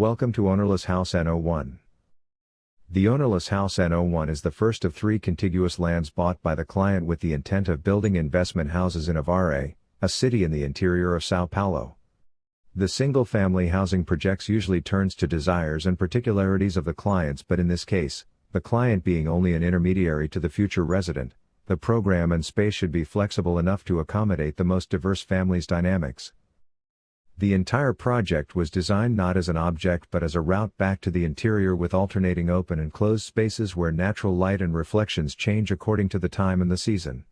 Welcome to Ownerless House NO1. The Ownerless House NO1 is the first of 3 contiguous lands bought by the client with the intent of building investment houses in Avaré, a city in the interior of São Paulo. The single-family housing projects usually turns to desires and particularities of the clients, but in this case, the client being only an intermediary to the future resident, the program and space should be flexible enough to accommodate the most diverse families' dynamics. The entire project was designed not as an object but as a route back to the interior with alternating open and closed spaces where natural light and reflections change according to the time and the season.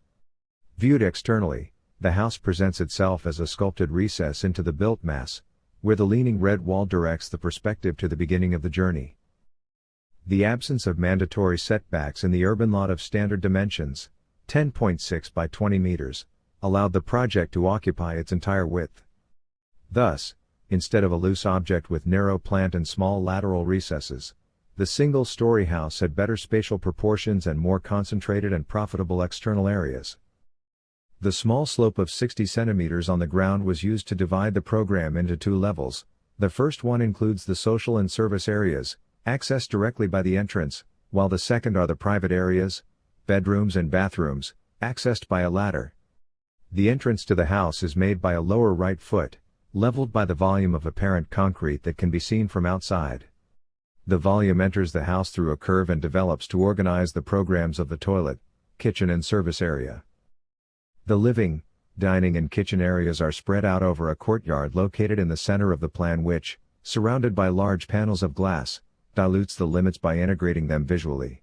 Viewed externally, the house presents itself as a sculpted recess into the built mass, where the leaning red wall directs the perspective to the beginning of the journey. The absence of mandatory setbacks in the urban lot of standard dimensions, 10.6 by 20 meters, allowed the project to occupy its entire width. Thus, instead of a loose object with narrow plant and small lateral recesses, the single-story house had better spatial proportions and more concentrated and profitable external areas. The small slope of 60 centimeters on the ground was used to divide the program into 2 levels. The first one includes the social and service areas, accessed directly by the entrance, while the second are the private areas, bedrooms and bathrooms, accessed by a ladder. The entrance to the house is made by a lower right foot, leveled by the volume of apparent concrete that can be seen from outside. The volume enters the house through a curve and develops to organize the programs of the toilet, kitchen and service area. The living, dining and kitchen areas are spread out over a courtyard located in the center of the plan which, surrounded by large panels of glass, dilutes the limits by integrating them visually.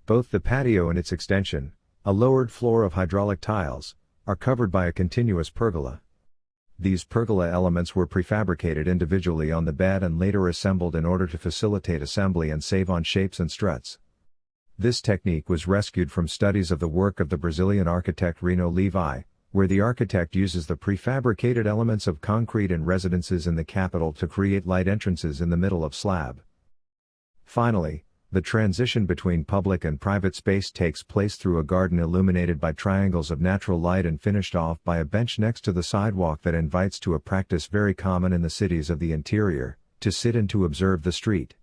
Both the patio and its extension, a lowered floor of hydraulic tiles, are covered by a continuous pergola. These pergola elements were prefabricated individually on the bed and later assembled in order to facilitate assembly and save on shapes and struts. This technique was rescued from studies of the work of the Brazilian architect Reno Levi, where the architect uses the prefabricated elements of concrete in residences in the capital to create light entrances in the middle of slab. Finally, the transition between public and private space takes place through a garden illuminated by triangles of natural light and finished off by a bench next to the sidewalk that invites to a practice very common in the cities of the interior, to sit and to observe the street.